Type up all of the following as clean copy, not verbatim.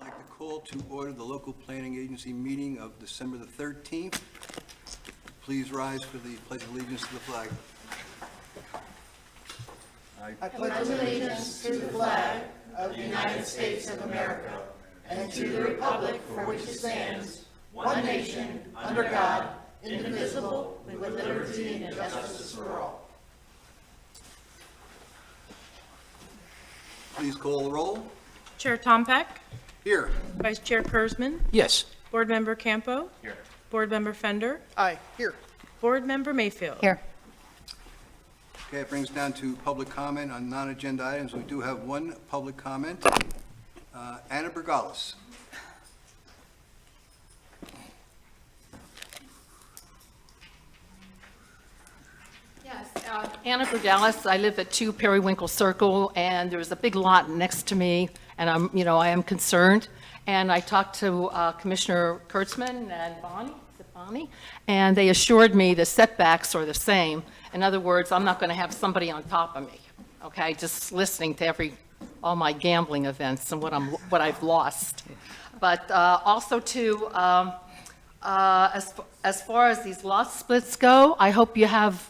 I'd like to call to order the local planning agency meeting of December the 13th. Please rise for the Pledge of Allegiance to the flag. I pledge allegiance to the flag of the United States of America and to the republic for which it stands, one nation, under God, indivisible, with liberty and justice for all. Please call the roll. Chair Tompeck, Here. Vice Chair Kurzman, Yes. Board Member Campo. Here. Board Member Fender, Aye, here. Board Member Mayfield. Here. Okay, it brings down to public comment on non-agenda items. We do have one public comment. Anna Bergalis. Yes, Anna Bergalis. I live at 2 Periwinkle Circle, and there's a big lot next to me, and I am concerned. And I talked to Commissioner Kurtzman and Bonnie, is it Bonnie? And they assured me the setbacks are the same. In other words, I'm not going to have somebody on top of me, okay? Just listening to all my gambling events and what I've lost. But also too, as far as these lot splits go, I hope you have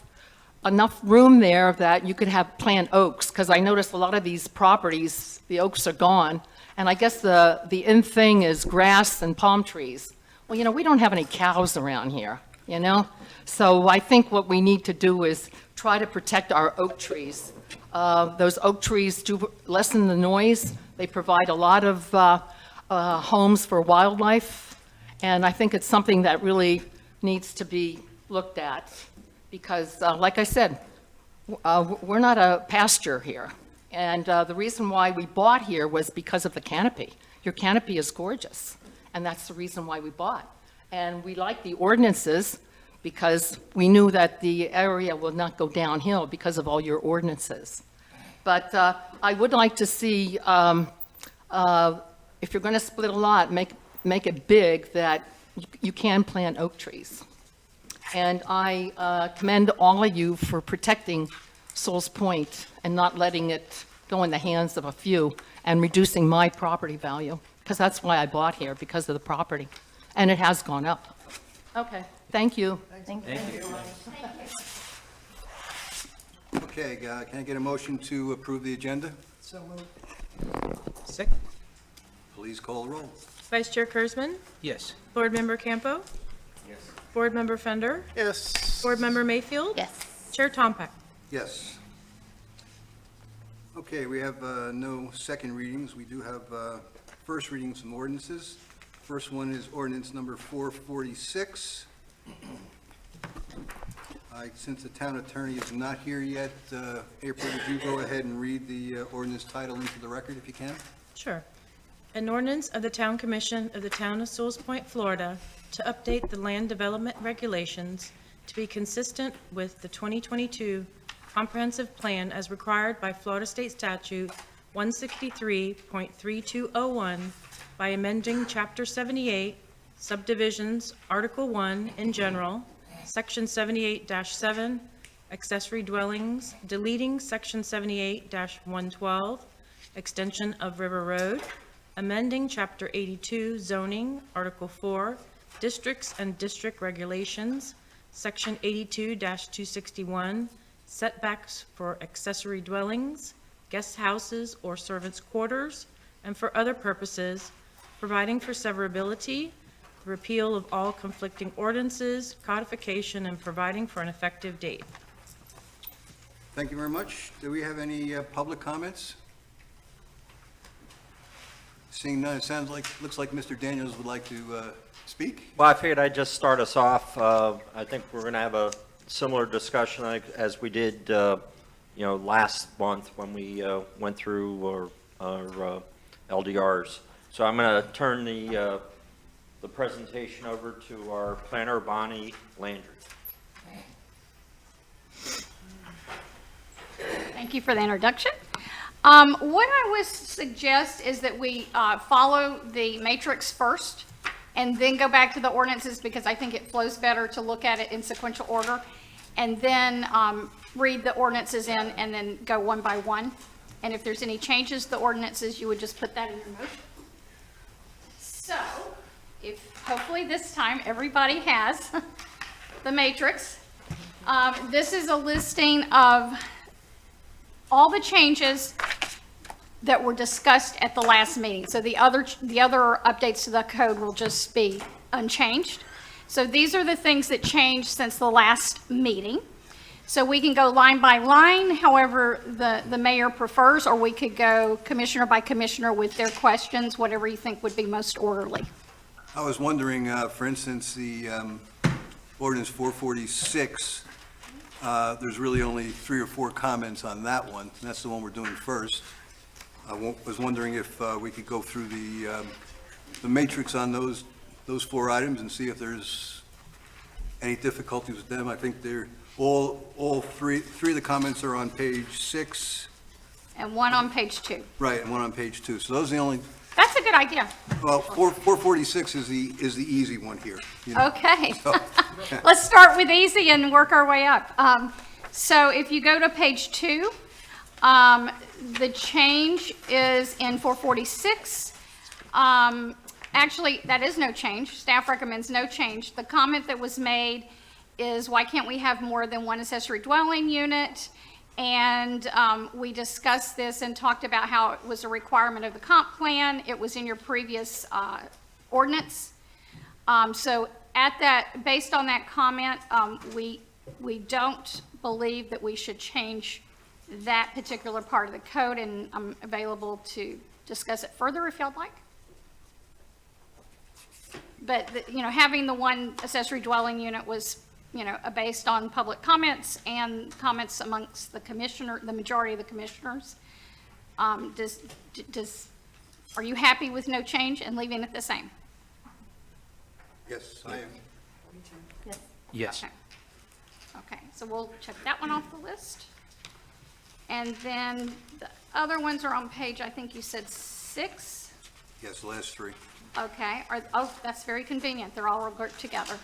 enough room there that you could have plant oaks, because I noticed a lot of these properties, the oaks are gone. And I guess the in thing is grass and palm trees. Well, we don't have any cows around here, So I think what we need to do is try to protect our oak trees. Those oak trees do lessen the noise. They provide a lot of homes for wildlife. And I think it's something that really needs to be looked at. Because, like I said, we're not a pasture here. And the reason why we bought here was because of the canopy. Your canopy is gorgeous, and that's the reason why we bought. And we like the ordinances because we knew that the area will not go downhill because of all your ordinances. But I would like to see, if you're going to split a lot, make it big that you can plant oak trees. And I commend all of you for protecting Sewalls Point and not letting it go in the hands of a few and reducing my property value, because that's why I bought here, because of the property. And it has gone up. Okay, thank you. Thank you. Okay, can I get a motion to approve the agenda? So moved. Second. Please call the roll. Vice Chair Kurzman, Yes. Board Member Campo. Yes. Board Member Fender, Yes. Board Member Mayfield. Yes. Chair Tompeck. Yes. Okay, we have no second readings. We do have first readings from ordinances. First one is ordinance number 446. Since the town attorney is not here yet, April, would you go ahead and read the ordinance title into the record if you can? Sure. An ordinance of the Town Commission of the Town of Sewalls Point, Florida, to update the land development regulations to be consistent with the 2022 comprehensive plan as required by Florida State Statute 163.3201 by amending Chapter 78, Subdivisions, Article 1 in general, Section 78-7, accessory dwellings, deleting Section 78-112, extension of River Road, amending Chapter 82, zoning, Article 4, districts and district regulations, Section 82-261, setbacks for accessory dwellings, guest houses or servants' quarters, and for other purposes, providing for severability, the repeal of all conflicting ordinances, codification, and providing for an effective date. Thank you very much. Do we have any public comments? Seeing none, it looks like Mr. Daniels would like to speak. Well, I figured I'd just start us off. I think we're going to have a similar discussion as we did, last month when we went through our LDRs. So I'm going to turn the presentation over to our planner, Bonnie Landry. Thank you for the introduction. What I would suggest is that we follow the matrix first and then go back to the ordinances, because I think it flows better to look at it in sequential order, and then read the ordinances in and then go one by one. And if there's any changes to the ordinances, you would just put that in your motion. hopefully this time everybody has the matrix. This is a listing of all the changes that were discussed at the last meeting. So the other updates to the code will just be unchanged. So these are the things that changed since the last meeting. So we can go line by line, however the mayor prefers, or we could go commissioner by commissioner with their questions, whatever you think would be most orderly. I was wondering, for instance, the ordinance 446, there's really only 3 or 4 comments on that one, and that's the one we're doing first. I was wondering if we could go through the matrix on those 4 items and see if there's any difficulties with them. I think they're all three of the comments are on page 6. And one on page 2. Right, and one on page 2. So those are the only, That's a good idea. well, 446 is the easy one here. You know. Okay. So, Let's start with easy and work our way up. So if you go to page 2, the change is in 446. Actually, that is no change. Staff recommends no change. The comment that was made is, why can't we have more than one accessory dwelling unit? And we discussed this and talked about how it was a requirement of the comp plan. It was in your previous ordinance. So at that, based on that comment, we don't believe that we should change that particular part of the code, and I'm available to discuss it further if y'all like. But, having the one accessory dwelling unit was, based on public comments and comments amongst the majority of the commissioners. Are you happy with no change and leaving it the same? yes, I am. Yes. Okay, so we'll check that one off the list. And then the other ones are on page, I think you said 6. Yes, the last 3. Okay, that's very convenient. They're all grouped together.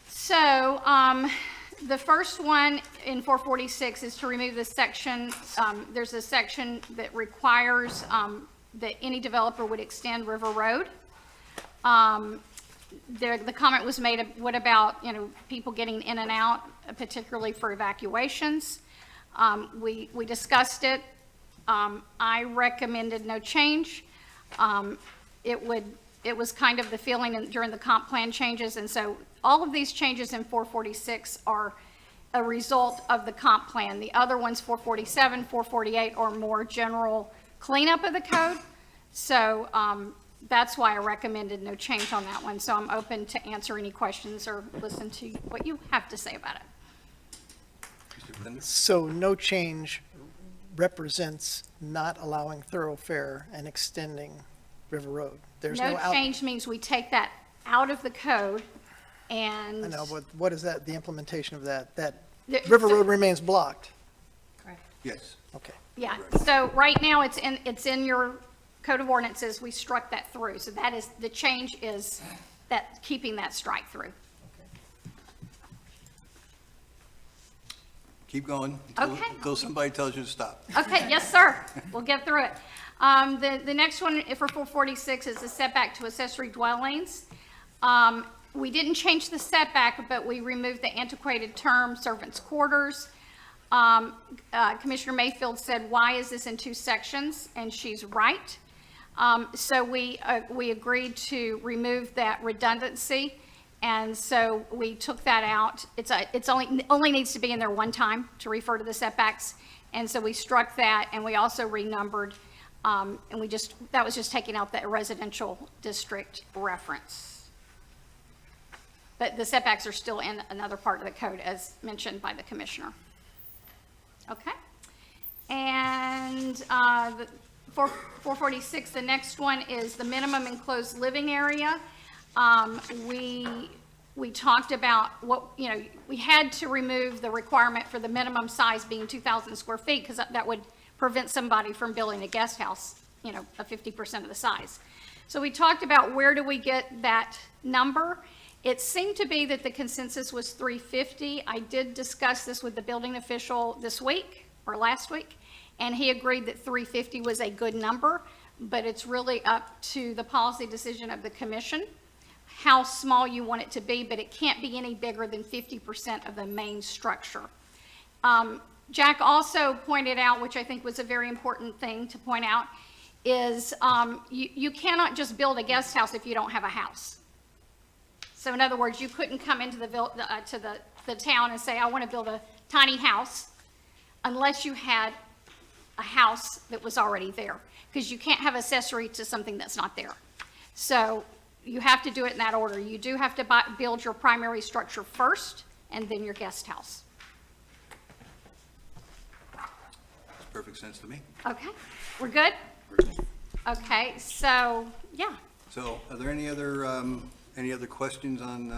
So, the first one in 446 is to remove the section. There's a section that requires that any developer would extend River Road. The comment was made, what about, people getting in and out, particularly for evacuations? We discussed it. I recommended no change. It was kind of the feeling during the comp plan changes, and so all of these changes in 446 are a result of the comp plan. The other ones, 447, 448, are more general cleanup of the code. So that's why I recommended no change on that one. So I'm open to answer any questions or listen to what you have to say about it. Mr. Bender? So no change represents not allowing thoroughfare and extending River Road. There's No out. change means we take that out of the code and. I know, but what is that, the implementation of that? That The- River Road remains blocked? Yes. Okay. Yeah, so right now it's in your code of ordinances. We struck that through. So that is, the change is that, keeping that strike through. Keep going Okay. until somebody tells you to stop. Okay, yes, sir. We'll get through it. The next one for 446 is the setback to accessory dwellings. We didn't change the setback, but we removed the antiquated term servants' quarters. Commissioner Mayfield said, why is this in 2 sections? And she's right. So we agreed to remove that redundancy. And so we took that out. It's only needs to be in there one time to refer to the setbacks. And so we struck that, and we also renumbered, and that was just taking out the residential district reference. But the setbacks are still in another part of the code as mentioned by the commissioner. Okay. And 446, the next one is the minimum enclosed living area. We talked about we had to remove the requirement for the minimum size being 2,000 square feet because that would prevent somebody from building a guest house, of 50% of the size. So we talked about where do we get that number. It seemed to be that the consensus was 350. I did discuss this with the building official this week or last week, and he agreed that 350 was a good number. but it's really up to the policy decision of the commission, how small you want it to be, but it can't be any bigger than 50% of the main structure. Jack also pointed out, which I think was a very important thing to point out, is you cannot just build a guest house if you don't have a house. So in other words, you couldn't come into the town and say, I want to build a tiny house, unless you had a house that was already there, because you can't have accessory to something that's not there. So you have to do it in that order. You do have to build your primary structure first, and then your guest house. Makes perfect sense to me. Okay, we're good? Okay, so, yeah. So are there any other questions on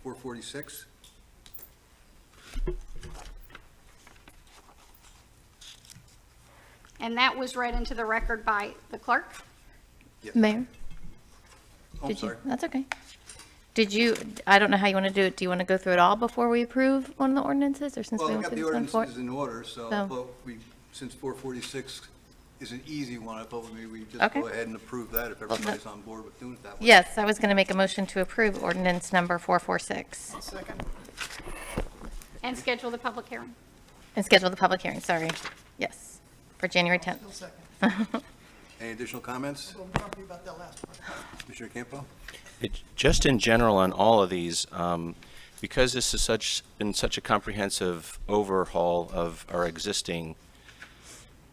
446? And that was read into the record by the clerk. Mayor? Oh, Did you? sorry. That's okay. Did you, I don't know how you want to do it. Do you want to go through it all before we approve one of the ordinances, or since Well, we I went got the through this one ordinances in order, so I So- thought since 446 is an easy one, I thought maybe we'd just Okay. go ahead and approve that if everybody's on board with doing it that way. Yes, I was going to make a motion to approve ordinance number 446 And schedule the public hearing. and schedule the public hearing, sorry. Yes, for January 10th. Any additional comments? Commissioner Campo? Just in general on all of these, because this has been such a comprehensive overhaul of our existing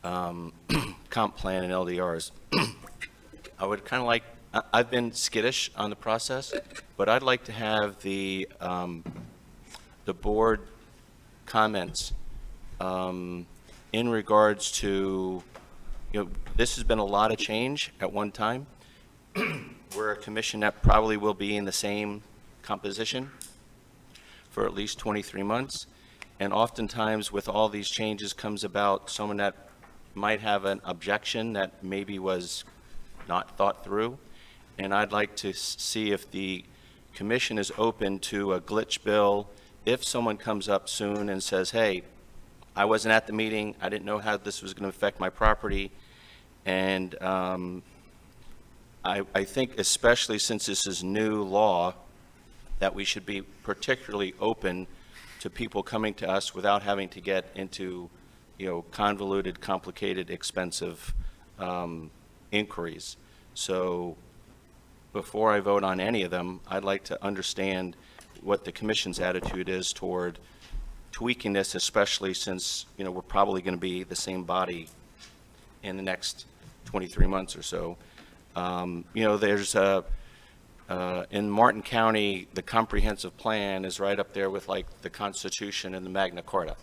comp plan and LDRs, I would kind of like, I've been skittish on the process, but I'd like to have the board comments in regards to, this has been a lot of change at one time. We're a commission that probably will be in the same composition for at least 23 months. And oftentimes with all these changes comes about someone that might have an objection that maybe was not thought through. And I'd like to see if the commission is open to a glitch bill. If someone comes up soon and says, hey, I wasn't at the meeting, I didn't know how this was going to affect my property. And I think especially since this is new law, that we should be particularly open to people coming to us without having to get into, convoluted, complicated, expensive inquiries. So before I vote on any of them, I'd like to understand what the commission's attitude is toward tweaking this, especially since, we're probably going to be the same body in the next 23 months or so. There's in Martin County, the comprehensive plan is right up there with like the Constitution and the Magna Carta.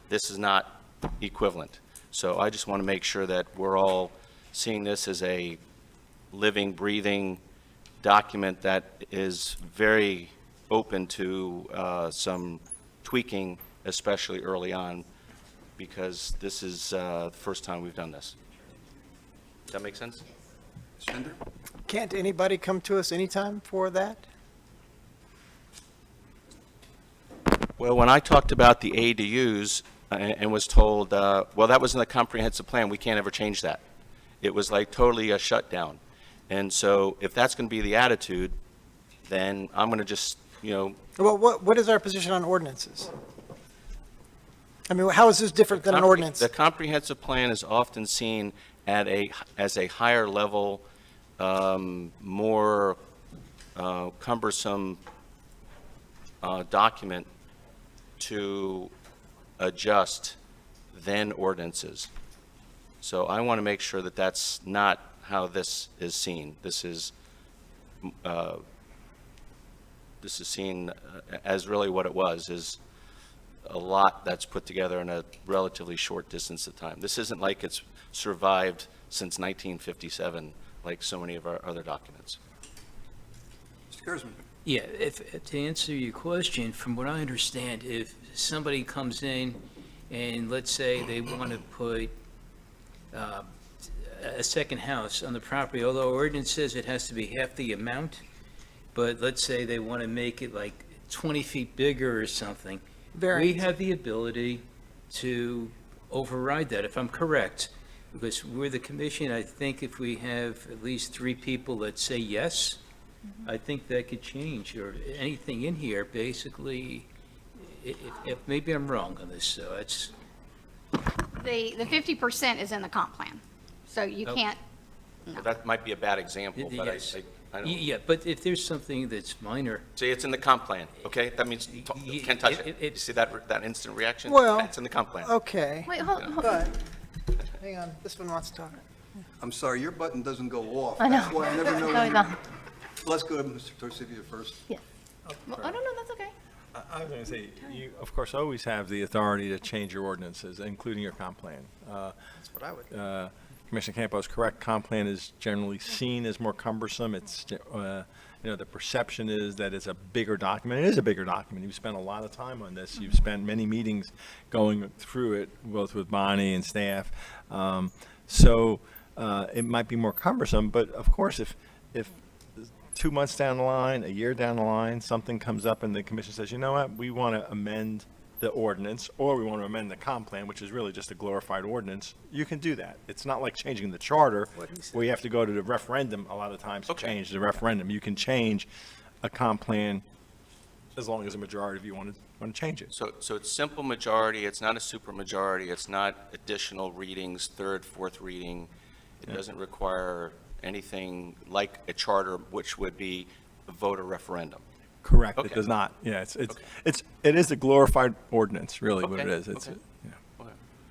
This is not equivalent. So I just want to make sure that we're all seeing this as a living, breathing document that is very open to some tweaking, especially early on, because this is the first time we've done this. Does that make sense? Sender? Can't anybody come to us anytime for that? Well, when I talked about the ADUs and was told, well, that was in the comprehensive plan, we can't ever change that. It was like totally a shutdown. And so if that's going to be the attitude, then I'm going to just, Well, what is our position on ordinances? I mean, how is this different than an ordinance? The comprehensive plan is often seen as a higher level, more cumbersome document to adjust than ordinances. So I want to make sure that that's not how this is seen. This is seen as really what it was, is a lot that's put together in a relatively short distance of time. This isn't like it's survived since 1957, like so many of our other documents. Mr. Kurzman? Yeah, to answer your question, from what I understand, if somebody comes in and let's say they want to put a second house on the property, although ordinance says it has to be half the amount, but let's say they want to make it like 20 feet bigger or something, we Variance. have the ability to override that, if I'm correct. Because we're the commission, I think if we have at least 3 people that say yes, I think that could change, or anything in here, basically, if maybe I'm wrong on this, so it's, The 50% is in the comp plan, so you Oh. can't, Well, that might be a bad example, but Yes. I don't. yeah, but if there's something that's minor, See, it's in the comp plan, okay? That means, can't touch it. You see that instant reaction? Well, It's in the comp plan. Okay, Wait, hold, but, hang on, this one wants to talk. I'm sorry, your button doesn't go off. I know. That's why I never know Go when on. you... Let's go to Mr. Torsivia first. Well, I don't know, that's okay. I was going to say, you, of course, always have the authority to change your ordinances, including your comp plan. That's what I would. Commissioner Campo is correct. Comp plan is generally seen as more cumbersome. It's, the perception is that it's a bigger document. It is a bigger document. You've spent a lot of time on this. You've spent many meetings going through it, both with Bonnie and staff. So it might be more cumbersome, but of course, if 2 months down the line, a year down the line, something comes up and the commission says, you know what, we want to amend the ordinance, or we want to amend the comp plan, which is really just a glorified ordinance, you can do that. It's not like changing the charter, where you have to go to the referendum a lot of times to Okay. change the referendum. You can change a comp plan as long as a majority of you want to change it. So it's simple majority, it's not a super majority, it's not additional readings, third, fourth reading. It doesn't require anything like a charter, which would be a voter referendum. Correct, it Okay. does not. Yeah, it is a glorified ordinance, really, what it Okay, is. It's, okay.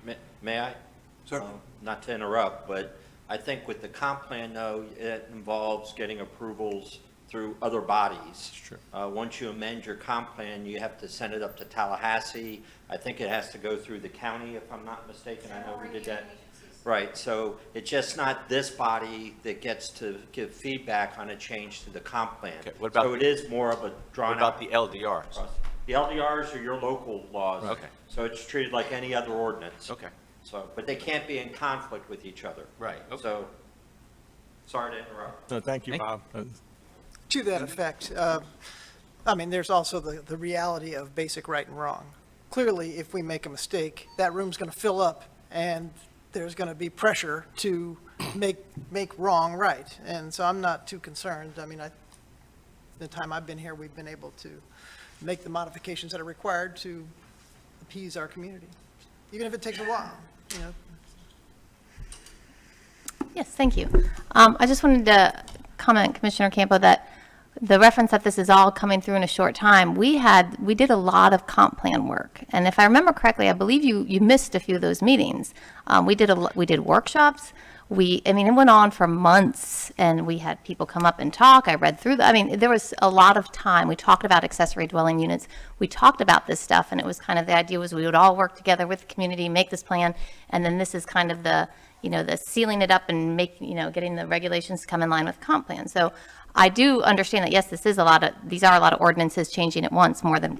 yeah. May I? Sir? Not to interrupt, but I think with the comp plan, though, it involves getting approvals through other bodies. True. Once you amend your comp plan, you have to send it up to Tallahassee. I think it has to go through the county, if I'm not mistaken. I know we did that. Right, so it's just not this body that gets to give feedback on a change to the comp plan. Okay, what about- So it is more of a What drawn about out. the LDRs? The LDRs are your local laws. Okay. So it's treated like any other ordinance. Okay. So, but they can't be in conflict with each other. Right, okay. So, sorry to interrupt. No, thank you, Bob. To that effect, there's also the reality of basic right and wrong. Clearly, if we make a mistake, that room's going to fill up, and there's going to be pressure to make wrong right. And so I'm not too concerned. The time I've been here, we've been able to make the modifications that are required to appease our community, even if it takes a while, Yes, thank you. I just wanted to comment, Commissioner Campo, that the reference that this is all coming through in a short time, we did a lot of comp plan work. And if I remember correctly, I believe you missed a few of those meetings. We did workshops. It went on for months, and we had people come up and talk. I read through there was a lot of time. We talked about accessory dwelling units. We talked about this stuff, and it was kind of, the idea was we would all work together with the community, make this plan, and then this is kind of the sealing it up and getting the regulations to come in line with comp plan. So I do understand that, yes, these are a lot of ordinances changing at once, more than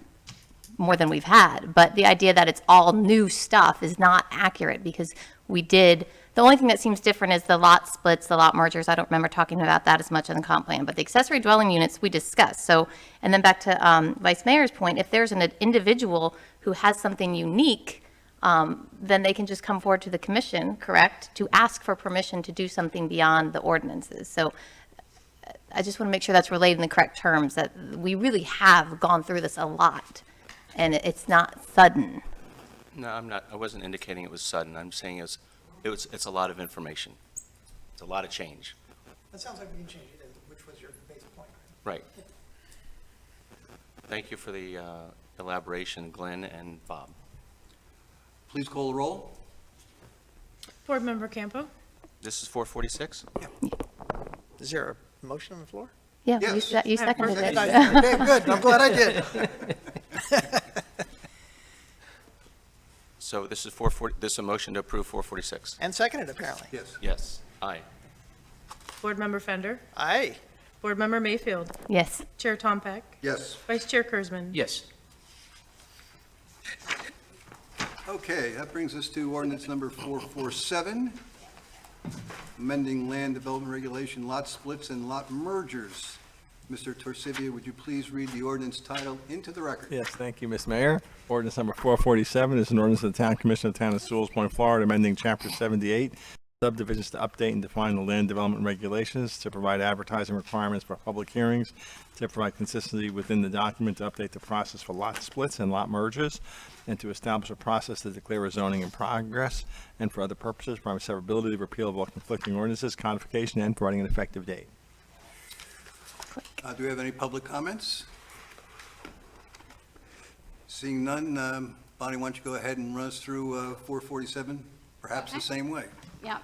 we've had. But the idea that it's all new stuff is not accurate, because the only thing that seems different is the lot splits, the lot mergers. I don't remember talking about that as much in the comp plan, but the accessory dwelling units we discussed. So, and then back to Vice Mayor's point, if there's an individual who has something unique, then they can just come forward to the commission, correct, to ask for permission to do something beyond the ordinances. So I just want to make sure that's relayed in the correct terms, that we really have gone through this a lot, and it's not sudden. No, I wasn't indicating it was sudden. I'm saying it's a lot of information. It's a lot of change. that sounds like we can change it, which was your basic point. Right. Thank you for the elaboration, Glenn and Bob. Please call the roll. Board Member Campo? This is 446? Is there a motion on the floor? Yeah, Yes. you seconded it. Okay, good, I'm glad I did. So this is this is a motion to approve 446? And seconded, apparently. Yes. Yes. Aye. Board Member Fender? Aye. Board Member Mayfield? Yes. Chair Tom Peck? Yes. Vice Chair Kurzman? yes. Okay, that brings us to ordinance number 447, amending land development regulation, lot splits and lot mergers. Mr. Torsivia, would you please read the ordinance title into the record? Yes, thank you, Mr. Mayor. Ordinance number 447 is an ordinance of the Town Commission of the Town of Sewalls Point, Florida, amending Chapter 78 subdivisions to update and define the land development regulations, to provide advertising requirements for public hearings, to provide consistency within the document, to update the process for lot splits and lot merges, and to establish a process to declare a zoning in progress, and for other purposes, providing severability, repeal of all conflicting ordinances, codification, and providing an effective date. Do we have any public comments? Seeing none, Bonnie, why don't you go ahead and run us through 447, perhaps the Okay. same way? Yeah.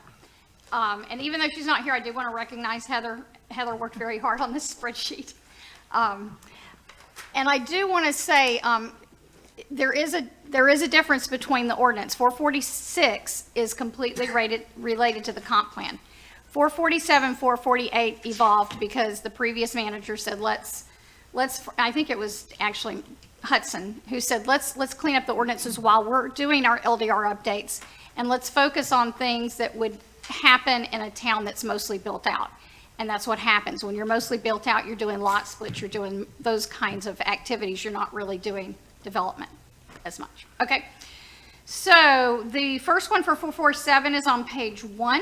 And even though she's not here, I do want to recognize Heather. Heather worked very hard on this spreadsheet. And I do want to say, there is a difference between the ordinance. 446 is completely related to the comp plan. 447, 448 evolved because the previous manager said, let's, I think it was actually Hudson who said, let's clean up the ordinances while we're doing our LDR updates, and let's focus on things that would happen in a town that's mostly built out. And that's what happens. When you're mostly built out, you're doing lot splits, you're doing those kinds of activities. You're not really doing development as much. Okay. So the first one for 447 is on page 1.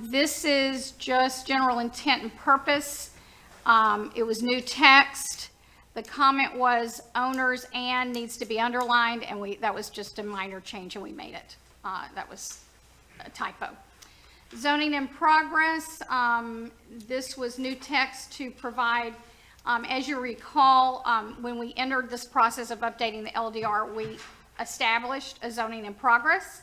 This is just general intent and purpose. It was new text. The comment was owners and needs to be underlined, and that was just a minor change, and we made it. That was a typo. Zoning in progress, this was new text to provide, as you recall, when we entered this process of updating the LDR, we established a zoning in progress.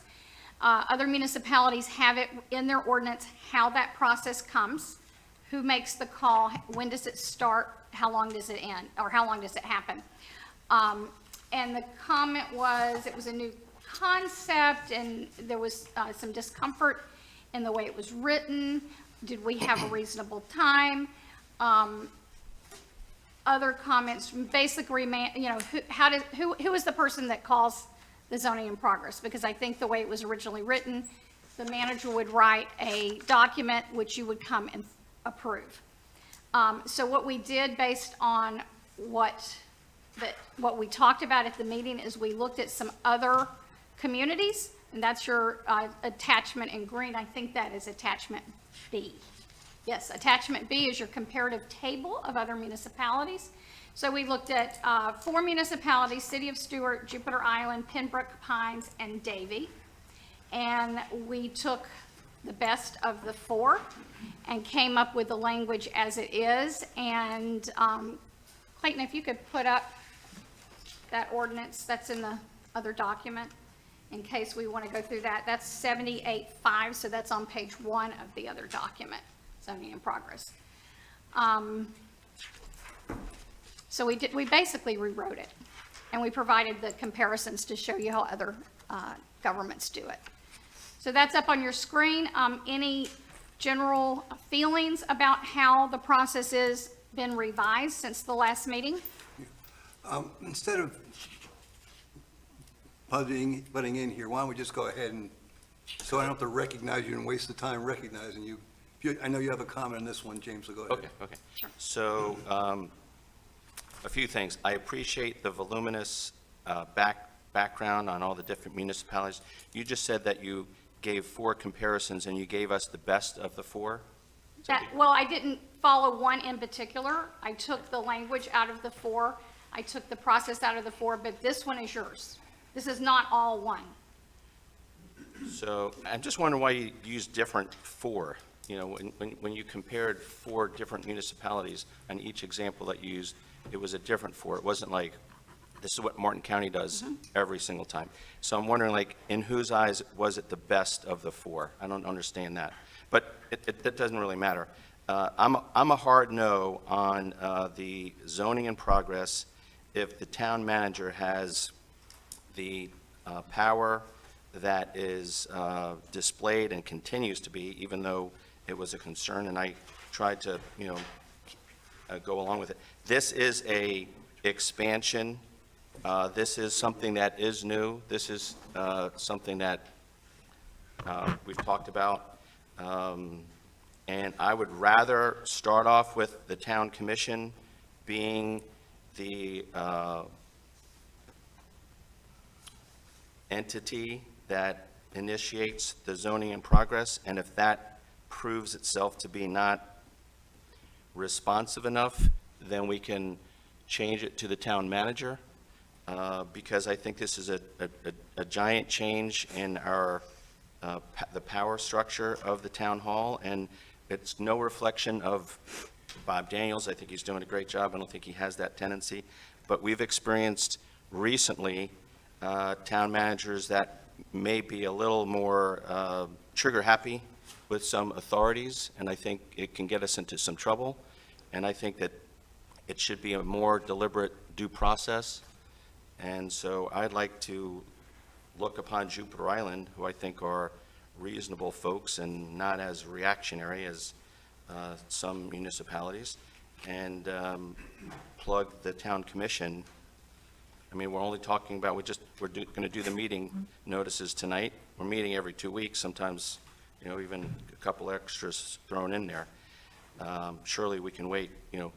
Other municipalities have it in their ordinance how that process comes, who makes the call, when does it start, how long does it end, or how long does it happen. And the comment was, it was a new concept, and there was some discomfort in the way it was written. Did we have a reasonable time? Other comments, basically, who is the person that calls the zoning in progress? Because I think the way it was originally written, the manager would write a document which you would come and approve. So what we did based on what we talked about at the meeting is we looked at some other communities, and that's your attachment in green. I think that is attachment B. Yes, attachment B is your comparative table of other municipalities. So we looked at 4 municipalities: City of Stewart, Jupiter Island, Pembroke Pines, and Davie. And we took the best of the 4 and came up with the language as it is. And Clayton, if you could put up that ordinance that's in the other document in case we want to go through that. That's 78.5, so that's on page 1 of the other document, zoning in progress. So we basically rewrote it, and we provided the comparisons to show you how other governments do it. So that's up on your screen. Any general feelings about how the process has been revised since the last meeting? Instead of butting in here, why don't we just go ahead and, so I don't have to recognize you and waste the time recognizing you. I know you have a comment on this one, James, so go ahead. Okay. So, a few things. I appreciate the voluminous background on all the different municipalities. You just said that you gave 4 comparisons, and you gave us the best of the 4? Well, I didn't follow one in particular. I took the language out of the 4. I took the process out of the 4, but this one is yours. This is not all one. So, I'm just wondering why you used different 4. You know, when you compared 4 different municipalities, on each example that you used, it was a different 4. It wasn't like, this is what Martin County does every single time. So I'm wondering, like, in whose eyes was it the best of the 4? I don't understand that. But it doesn't really matter. I'm a hard no on the zoning in progress if the town manager has the power that is displayed and continues to be, even though it was a concern, and I tried to, go along with it. This is a expansion. This is something that is new. This is something that we've talked about. And I would rather start off with the town commission being the entity that initiates the zoning in progress, and if that proves itself to be not responsive enough, then we can change it to the town manager, because I think this is a giant change in our, the power structure of the town hall, and it's no reflection of Bob Daniels. I think he's doing a great job. I don't think he has that tendency. But we've experienced recently town managers that may be a little more trigger-happy with some authorities, and I think it can get us into some trouble. And I think that it should be a more deliberate due process. And so I'd like to look upon Jupiter Island, who I think are reasonable folks and not as reactionary as some municipalities, and plug the town commission. I mean, we're only talking about, we're going to do the meeting notices tonight. We're meeting every 2 weeks, sometimes, even a couple extras thrown in there. Surely we can wait,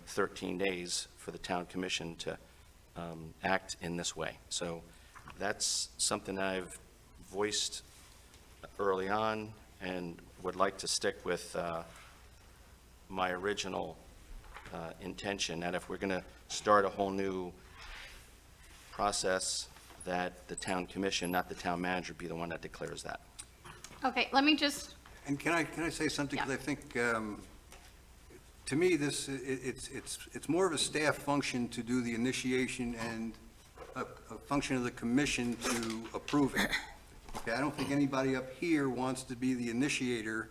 13 days for the town commission to act in this way. So that's something I've voiced early on and would like to stick with my original intention, that if we're going to start a whole new process, that the town commission, not the town manager, be the one that declares that. Okay, let me just, And can I say something? Yeah. Because I think, to me, it's more of a staff function to do the initiation and a function of the commission to approve it. Okay, I don't think anybody up here wants to be the initiator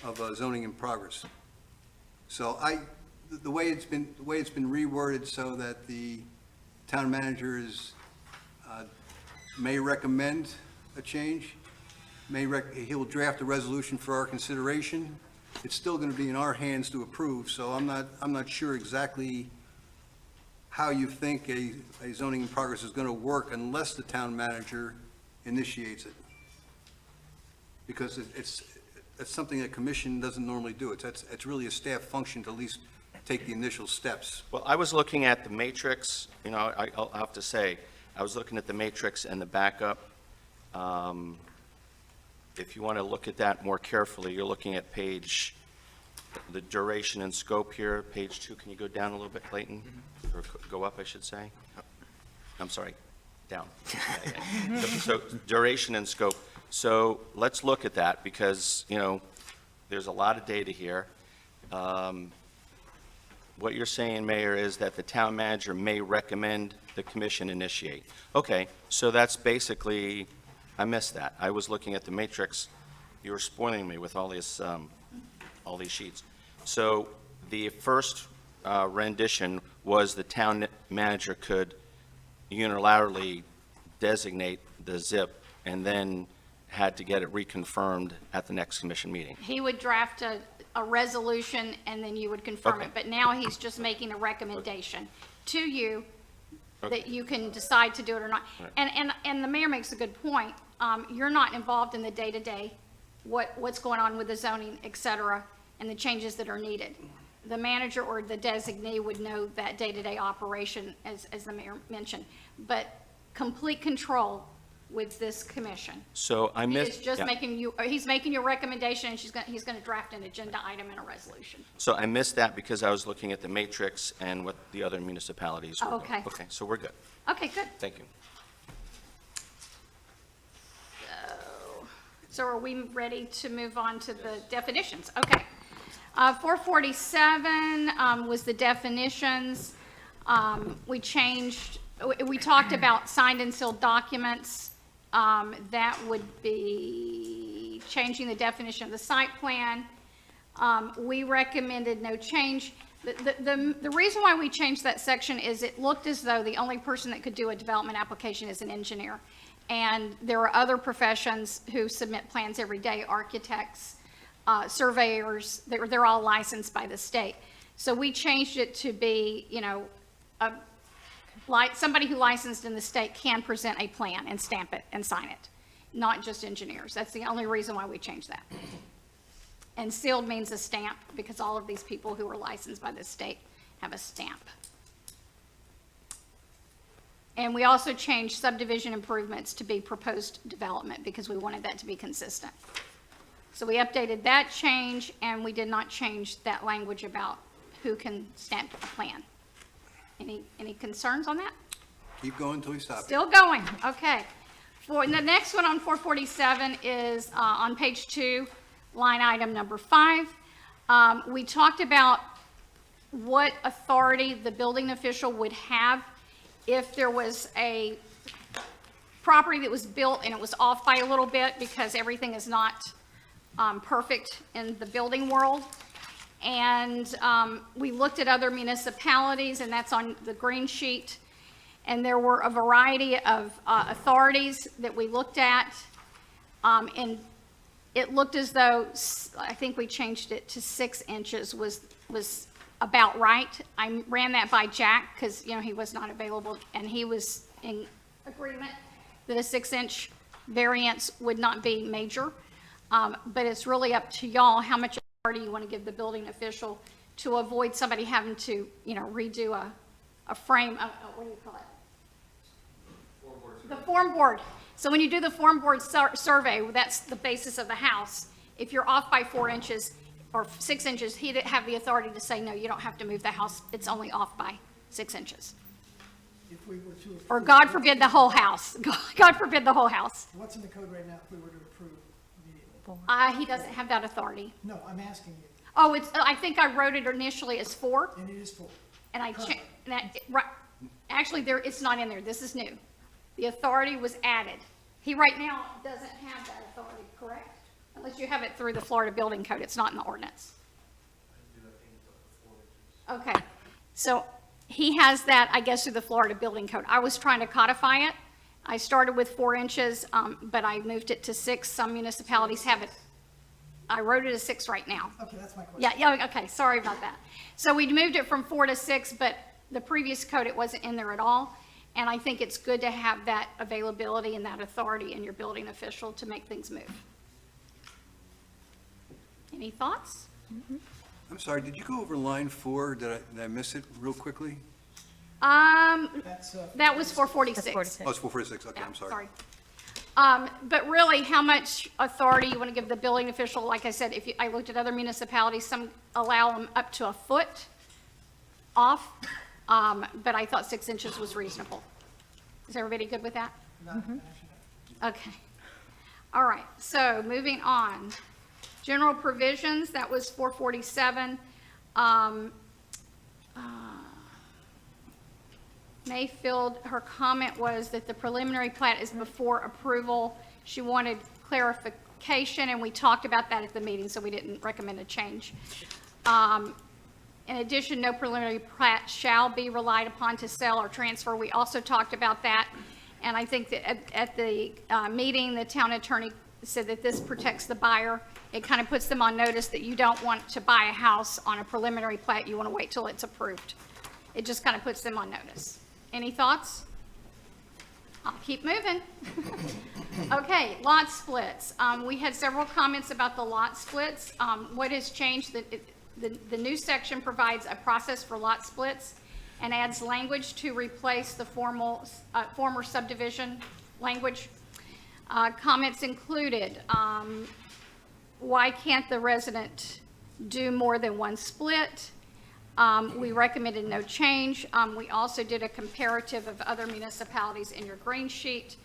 of zoning in progress. So the way it's been reworded so that the town manager may recommend a change, he'll draft a resolution for our consideration. It's still going to be in our hands to approve, so I'm not sure exactly how you think a zoning in progress is going to work unless the town manager initiates it. Because it's something that commission doesn't normally do. It's really a staff function to at least take the initial steps. Well, I was looking at the matrix, I'll have to say, I was looking at the matrix and the backup. If you want to look at that more carefully, you're looking at the duration and scope here, page 2. Can you go down a little bit, Clayton? Or go up, I should say. I'm sorry, down. So duration and scope. So let's look at that, because, there's a lot of data here. What you're saying, Mayor, is that the town manager may recommend the commission initiate. Okay, so that's basically, I missed that. I was looking at the matrix. You were spoiling me with all these sheets. So the first rendition was the town manager could unilaterally designate the ZIP and then had to get it reconfirmed at the next commission meeting. he would draft a resolution and then you would confirm Okay. it. But now he's just making a recommendation to you Okay. that you can decide to do it or not. Right. And the mayor makes a good point. You're not involved in the day-to-day, what's going on with the zoning, et cetera, and the changes that are needed. The manager or the designee would know that day-to-day operation, as the mayor mentioned. But complete control with this commission. So I missed. He's just yeah. he's making your recommendation, and he's gonna draft an agenda item and a resolution. So I missed that because I was looking at the matrix and what the other municipalities were doing. Okay. Okay, so we're good. Okay, good. Thank you. So are we ready to move on to the definitions? Okay. 447 was the definitions. We talked about signed and sealed documents. That would be changing the definition of the site plan. We recommended no change. The reason why we changed that section is it looked as though the only person that could do a development application is an engineer. And there are other professions who submit plans every day, architects, surveyors, they're all licensed by the state. So we changed it to be, somebody who licensed in the state can present a plan and stamp it and sign it, not just engineers. That's the only reason why we changed that. And sealed means a stamp, because all of these people who are licensed by the state have a stamp. And we also changed subdivision improvements to be proposed development because we wanted that to be consistent. So we updated that change, and we did not change that language about who can stamp a plan. Any concerns on that? Keep going until we stop. Still going, okay. For the next one on 447 is on page 2, line item number 5. We talked about what authority the building official would have if there was a property that was built and it was off by a little bit, because everything is not perfect in the building world. And we looked at other municipalities, and that's on the green sheet. And there were a variety of authorities that we looked at. And it looked as though, I think we changed it to 6 inches was about right. I ran that by Jack because, you know, he was not available, and he was in agreement that a 6-inch variance would not be major. But it's really up to y'all how much authority you want to give the building official to avoid somebody having to, you know, redo a frame, what do you call it? The form board. So when you do the form board survey, that's the basis of the house. If you're off by 4 inches or 6 inches, he'd have the authority to say, no, you don't have to move the house. It's only off by 6 inches. If we were to. Or God forbid the whole house. God forbid the whole house. What's in the code right now if we were to approve immediately? He doesn't have that authority. No, I'm asking you, Oh, I think I wrote it initially as 4, and it is 4. and right, actually, it's not in there. This is new. The authority was added. He right now doesn't have that authority, correct? Unless you have it through the Florida Building Code. It's not in the ordinance. Okay, so he has that, I guess, through the Florida Building Code. I was trying to codify it. I started with 4 inches, but I moved it to 6. Some municipalities have it. I wrote it as 6 right now. Okay, that's my question. Yeah, okay, sorry about that. So we moved it from 4 to 6, but the previous code, it wasn't in there at all. And I think it's good to have that availability and that authority in your building official to make things move. Any thoughts? I'm sorry, did you go over line 4? Did I miss it real quickly? That's, That was 446. Oh, it's 446, okay, Yeah, I'm sorry. But really, how much authority you want to give the building official? Like I said, I looked at other municipalities, some allow them up to a foot off, but I thought 6 inches was reasonable. Is everybody good with that? Okay. All right, so moving on. General provisions, that was 447. Mayfield, her comment was that the preliminary plat is before approval. She wanted clarification, and we talked about that at the meeting, so we didn't recommend a change. In addition, no preliminary plat shall be relied upon to sell or transfer. We also talked about that, and I think that at the meeting, the town attorney said that this protects the buyer. It kind of puts them on notice that you don't want to buy a house on a preliminary plat. You want to wait till it's approved. It just kind of puts them on notice. Any thoughts? I'll keep moving. Okay, lot splits. We had several comments about the lot splits. What has changed? The new section provides a process for lot splits and adds language to replace the former subdivision language. Comments included, why can't the resident do more than one split? We recommended no change. We also did a comparative of other municipalities in your green sheet.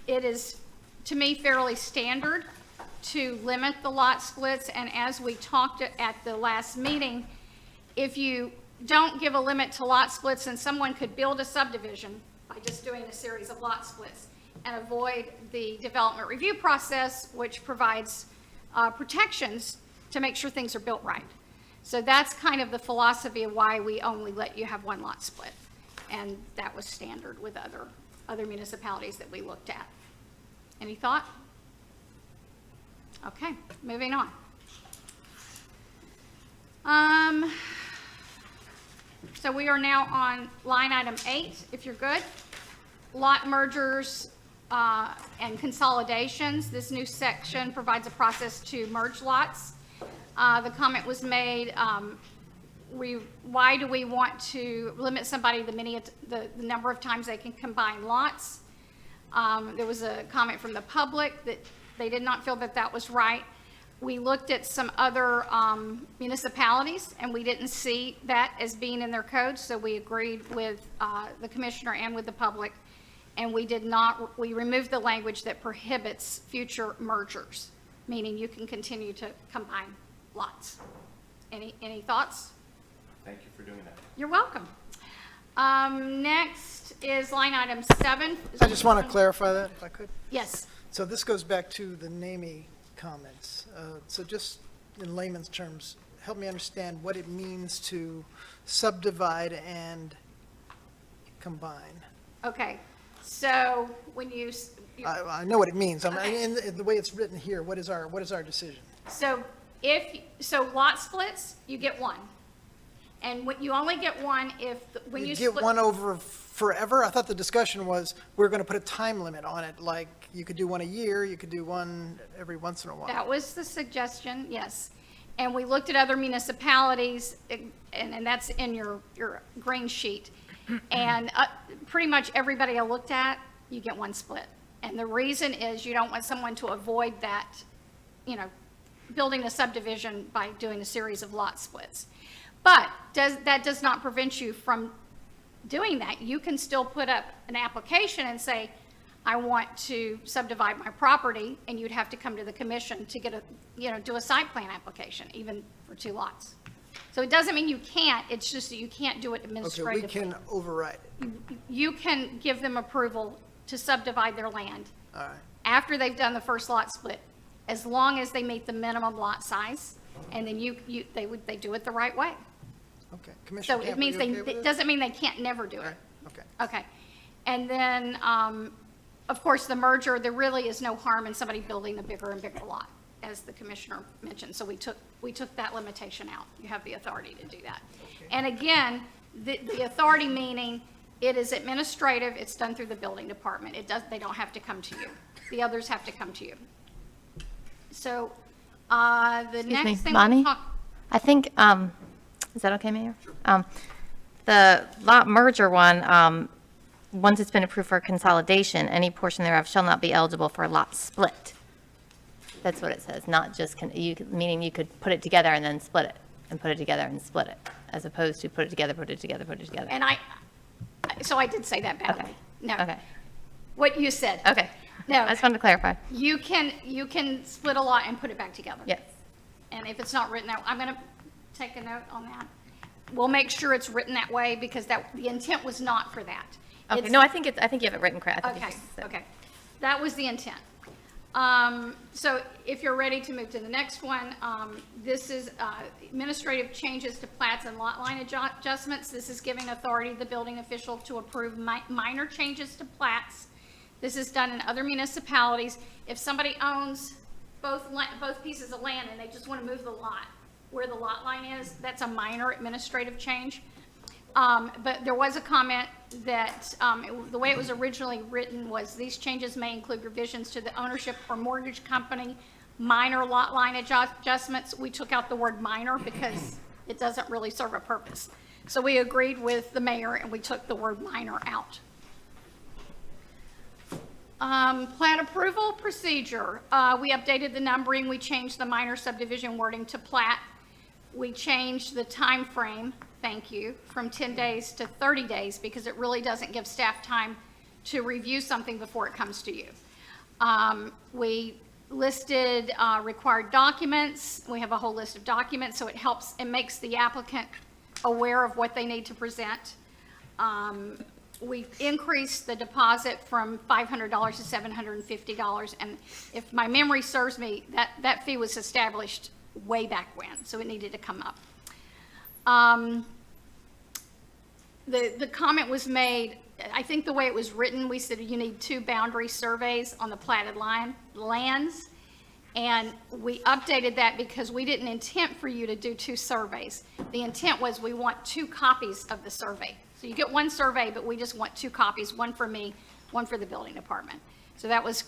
It is, to me, fairly standard to limit the lot splits, and as we talked at the last meeting, if you don't give a limit to lot splits, then someone could build a subdivision by just doing a series of lot splits and avoid the development review process, which provides protections to make sure things are built right. So that's kind of the philosophy of why we only let you have one lot split. And that was standard with other municipalities that we looked at. Any thought? Okay, moving on. So we are now on line item 8, if you're good. Lot mergers and consolidations. This new section provides a process to merge lots. The comment was made, why do we want to limit somebody the number of times they can combine lots? There was a comment from the public that they did not feel that that was right. We looked at some other municipalities, and we didn't see that as being in their code, so we agreed with the commissioner and with the public, and we removed the language that prohibits future mergers, meaning you can continue to combine lots. Any thoughts? Thank you for doing that. You're welcome. Next is line item 7. I just want to clarify that, if I could. Yes. So this goes back to the NAMI comments. So just in layman's terms, help me understand what it means to subdivide and combine. Okay. So when I know what it means. Okay. In the way it's written here, what is our decision? So lot splits, you get one. And you only get one when you You split. get one over forever? I thought the discussion was we're going to put a time limit on it, like you could do one a year, you could do one every once in a while. That was the suggestion, yes. And we looked at other municipalities, and that's in your green sheet. And pretty much everybody I looked at, you get one split. And the reason is you don't want someone to avoid that, building a subdivision by doing a series of lot splits. But that does not prevent you from doing that. You can still put up an application and say, I want to subdivide my property, and you'd have to come to the commission to get do a site plan application, even for 2 lots. So it doesn't mean you can't, it's just that you can't do it Okay, administratively. we can override it. You can give them approval to subdivide their land All right. after they've done the first lot split, as long as they meet the minimum lot size, and then they do it the right way. Okay. Commissioner So it Campbell, means you okay with it this? doesn't mean they can't never do All it. right, okay. Okay. And then, of course, the merger, there really is no harm in somebody building a bigger and bigger lot, as the commissioner mentioned. So we took that limitation out. You have the authority to do that. And again, the authority meaning it is administrative, it's done through the building department. They don't have to come to you. The others have to come to you. So, the Excuse me, next thing Bonnie? we talk. I think, is that okay, Mayor? The lot merger one, once it's been approved for consolidation, any portion thereof shall not be eligible for a lot split. That's what it says, not just, meaning you could put it together and then split it, and put it together and split it, as opposed to put it together, put it together, put it together. And so I did say that badly. Okay. No. Okay, What you said. okay. No. I just wanted to clarify. You can split a lot and put it back together. Yes. And if it's not written that, I'm going to take a note on that. We'll make sure it's written that way, because the intent was not for that. Okay, It's- no, I think you have it written correct. I think Okay, it's just- okay. That was the intent. So if you're ready to move to the next one, this is administrative changes to plats and lot line adjustments. This is giving authority to the building official to approve minor changes to plats. This is done in other municipalities. If somebody owns both pieces of land and they just want to move the lot where the lot line is, that's a minor administrative change. But there was a comment that the way it was originally written was these changes may include revisions to the ownership or mortgage company, minor lot line adjustments. We took out the word minor because it doesn't really serve a purpose. So we agreed with the mayor and we took the word minor out. Plat approval procedure. We updated the numbering. We changed the minor subdivision wording to plat. We changed the time frame, thank you, from 10 days to 30 days because it really doesn't give staff time to review something before it comes to you. We listed required documents. We have a whole list of documents, so it makes the applicant aware of what they need to present. We increased the deposit from $500 to $750, and if my memory serves me, that fee was established way back when, so it needed to come up. The comment was made, I think the way it was written, we said you need 2 boundary surveys on the platted lands, and we updated that because we didn't intend for you to do 2 surveys. The intent was we want 2 copies of the survey. So you get 1 survey, but we just want 2 copies, one for me, one for the building department. So that was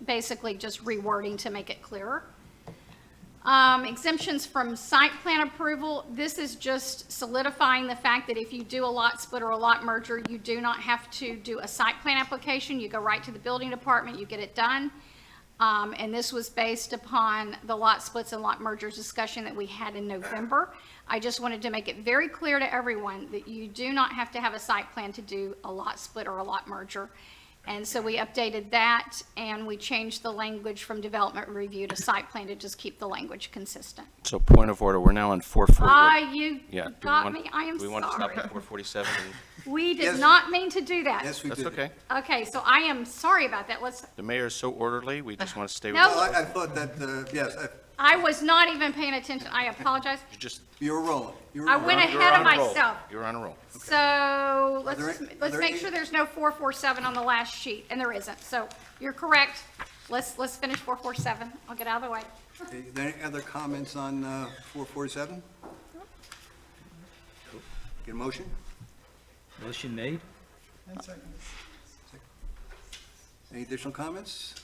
basically just rewording to make it clearer. Exemptions from site plan approval, this is just solidifying the fact that if you do a lot split or a lot merger, you do not have to do a site plan application. You go right to the building department, you get it done. And this was based upon the lot splits and lot mergers discussion that we had in November. I just wanted to make it very clear to everyone that you do not have to have a site plan to do a lot split or a lot merger. And so we updated that, and we changed the language from development review to site plan to just keep the language consistent. So point of order, we're now on 440. You Yeah. do we got want- me, I am Do we want to stop sorry. at 447? We did Yes. not mean to do that. Yes, we That's did. okay. Okay, so I am sorry about that. The mayor is so orderly, we just want to stay with No. Well, I thought that, yes, I was not even paying attention. I apologize. You just, you were rolling. You were I rolling. went you're ahead of on a roll. myself. You're on a roll. So let's, there- just- are let's there make any- sure there's no 447 on the last sheet, and there isn't. So you're correct. Let's finish 447. I'll get out of the way. Okay, are there any other comments on 447? Get a motion? Motion made? Any additional comments?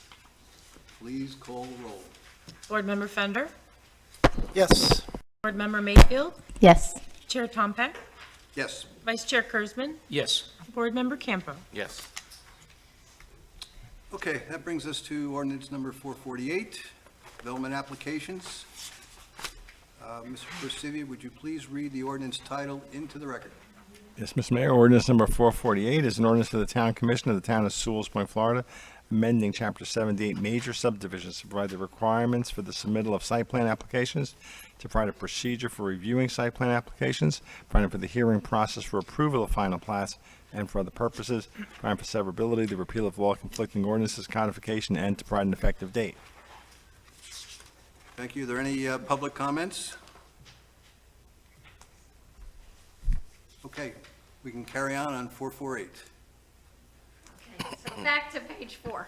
Please call the roll. Board Member Fender, Yes. Board Member Mayfield, Yes. Chair Tompak, Yes. Vice Chair Kurzman, Yes. Board Member Campo. Yes. Okay, that brings us to ordinance number 448, development applications. Mr. Persivia, would you please read the ordinance title into the record? Yes, Mr. Mayor, ordinance number 448 is an ordinance of the Town Commission of the Town of Sewalls Point, Florida, amending Chapter 78 major subdivisions to provide the requirements for the submittal of site plan applications, to provide a procedure for reviewing site plan applications, providing for the hearing process for approval of final plats, and for other purposes, providing for severability, the repeal of law conflicting ordinances, codification, and to provide an effective date. Thank you. Are there any public comments? Okay, we can carry on 448. So back to page 4.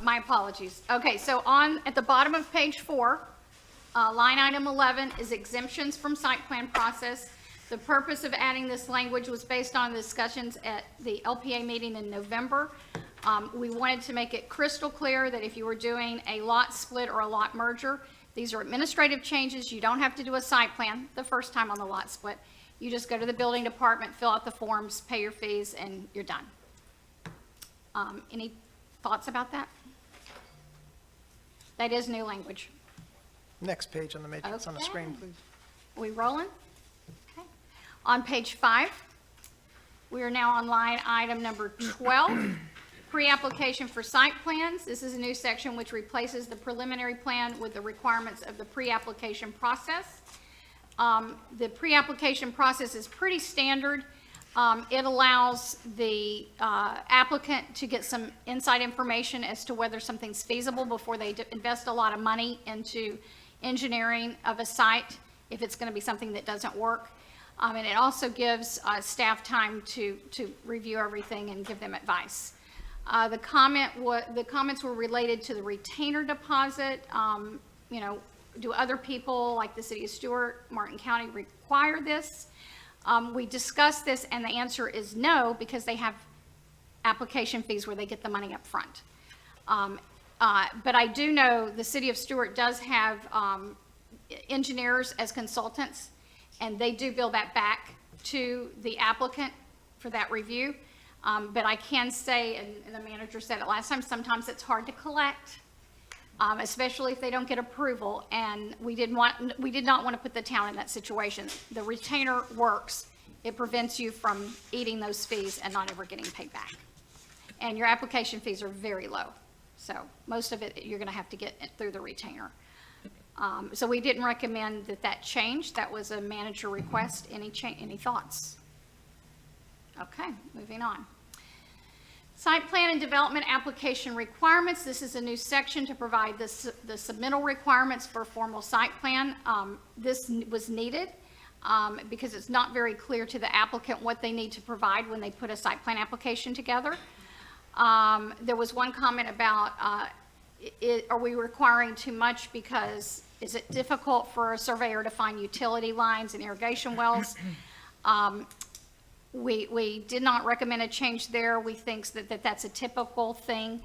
My apologies. Okay, so at the bottom of page 4, line item 11 is exemptions from site plan process. The purpose of adding this language was based on discussions at the LPA meeting in November. We wanted to make it crystal clear that if you were doing a lot split or a lot merger, these are administrative changes. You don't have to do a site plan the first time on the lot split. You just go to the building department, fill out the forms, pay your fees, and you're done. Any thoughts about that? That is new language. Next page on the matrix on the screen, Okay. please. We rolling? Okay. On page 5, we are now on line item number 12, pre-application for site plans. This is a new section which replaces the preliminary plan with the requirements of the pre-application process. The pre-application process is pretty standard. It allows the applicant to get some inside information as to whether something's feasible before they invest a lot of money into engineering of a site, if it's going to be something that doesn't work. And it also gives staff time to review everything and give them advice. The comments were related to the retainer deposit. Do other people, like the city of Stewart, Martin County, require this? We discussed this, and the answer is no, because they have application fees where they get the money up front. But I do know the city of Stewart does have engineers as consultants, and they do bill that back to the applicant for that review. But I can say, and the manager said it last time, sometimes it's hard to collect, especially if they don't get approval, and we did not want to put the town in that situation. The retainer works. It prevents you from eating those fees and not ever getting paid back. And your application fees are very low, so most of it you're going to have to get through the retainer. So we didn't recommend that change. That was a manager request. Any thoughts? Okay, moving on. Site plan and development application requirements. This is a new section to provide the submittal requirements for a formal site plan. This was needed because it's not very clear to the applicant what they need to provide when they put a site plan application together. There was one comment about, are we requiring too much because is it difficult for a surveyor to find utility lines and irrigation wells? We did not recommend a change there. We think that that's a typical thing.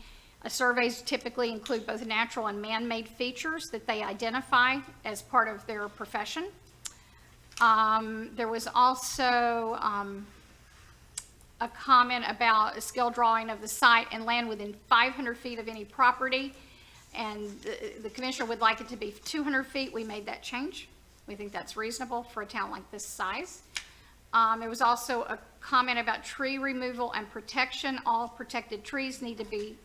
Surveys typically include both natural and man-made features that they identify as part of their profession. There was also a comment about a scale drawing of the site and land within 500 feet of any property, and the commissioner would like it to be 200 feet. We made that change. We think that's reasonable for a town like this size. There was also a comment about tree removal and protection. All protected trees need to be,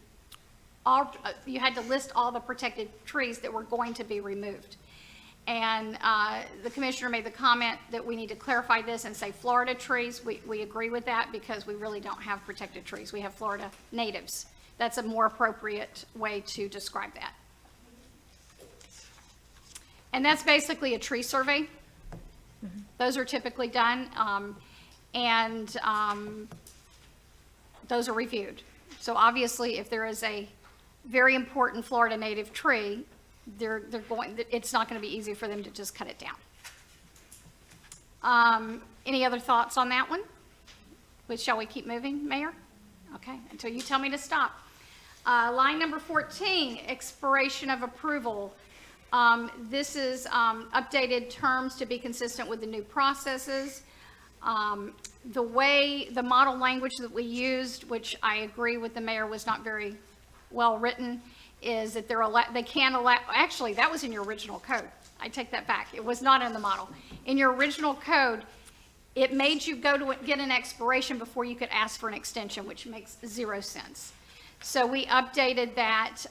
you had to list all the protected trees that were going to be removed. And the commissioner made the comment that we need to clarify this and say Florida trees. We agree with that because we really don't have protected trees. We have Florida natives. That's a more appropriate way to describe that. And that's basically a tree survey. Those are typically done, and those are reviewed. So obviously, if there is a very important Florida native tree, it's not going to be easy for them to just cut it down. Any other thoughts on that one? Shall we keep moving, Mayor? Okay, until you tell me to stop. Line number 14, expiration of approval. This is updated terms to be consistent with the new processes. The model language that we used, which I agree with the mayor was not very well written, is that they can allow, actually, that was in your original code. I take that back. It was not in the model. In your original code, it made you go to get an expiration before you could ask for an extension, which makes 0 sense. So we updated that.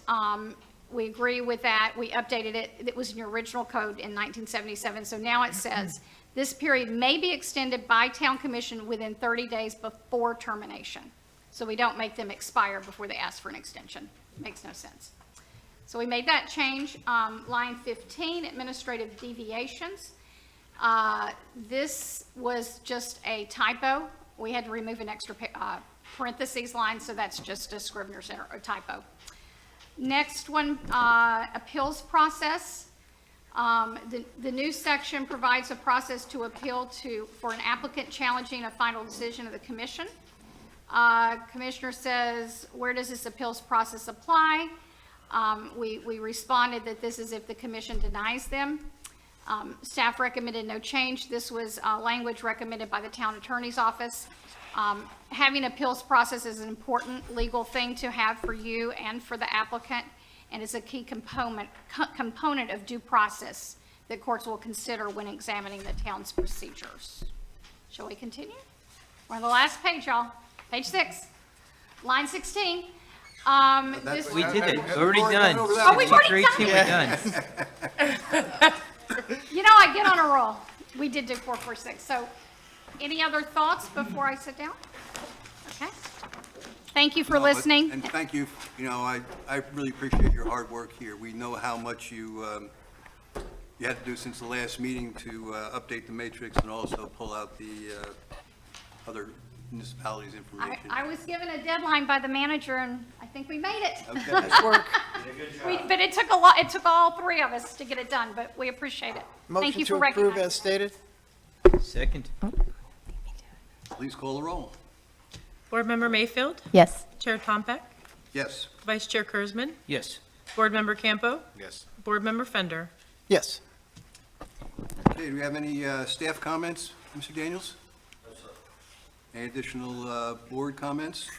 We agree with that. We updated it. It was in your original code in 1977. So now it says, this period may be extended by town commission within 30 days before termination. So we don't make them expire before they ask for an extension. Makes no sense. So we made that change. Line 15, administrative deviations. This was just a typo. We had to remove an extra parentheses line, so that's just a Scrivener's error, a typo. Next one, appeals process. The new section provides a process to appeal for an applicant challenging a final decision of the commission. Commissioner says, where does this appeals process apply? We responded that this is if the commission denies them. Staff recommended no change. This was language recommended by the town attorney's office. Having appeals process is an important legal thing to have for you and for the applicant, and is a key component of due process that courts will consider when examining the town's procedures. Shall we continue? We're on the last page, y'all. Page 6, line 16. We did it, already done. Oh, we've already done We're done. You know, I get on a roll. We did do 446. So any other thoughts before I sit down? Okay. Thank you for listening. And thank you. You know, I really appreciate your hard work here. We know how much you had to do since the last meeting to update the matrix and also pull out the other municipalities' information. I was given a deadline by the manager, and I think we made it. Okay, nice work. But it took a lot. It took all 3 of us to get it done, but we appreciate it. Thank Motion you to for approve recognizing. as stated? Second. Please call the roll. Board Member Mayfield? Yes. Chair Tompeck? Yes. Vice Chair Kurzman? Yes. Board Member Campo? Yes. Board Member Fender? Yes. Okay, do we have any staff comments, Mr. Daniels? No, sir. Any additional board comments?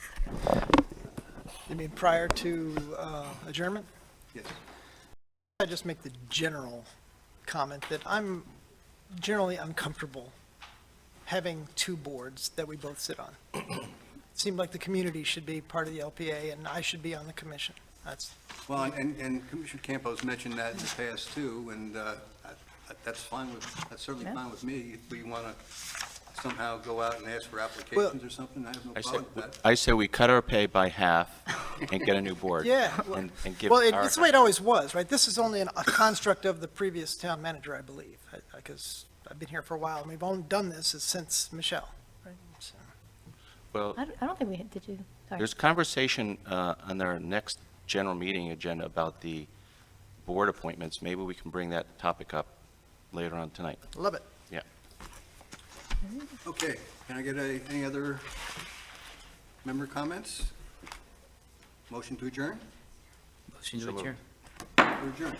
You mean prior to adjournment? Yes. I just make the general comment that I'm generally uncomfortable having 2 boards that we both sit on. It seemed like the community should be part of the LPA, and I should be on the commission. That's, Well, and Commissioner Campos mentioned that in the past too, and that's certainly fine with me. If we want to somehow go out and ask for applications or something, I have no problem with that. I say we cut our pay by half and get a new board. yeah. And give Well, our- it's the way it always was, right? This is only a construct of the previous town manager, I believe, because I've been here for a while, and we've only done this since Michelle, right? So- Well, I don't think we did you, sorry. there's conversation on our next general meeting agenda about the board appointments. Maybe we can bring that topic up later on tonight. Love it. Yeah. Okay, can I get any other member comments? Motion to adjourn? Motion to adjourn. We're adjourned.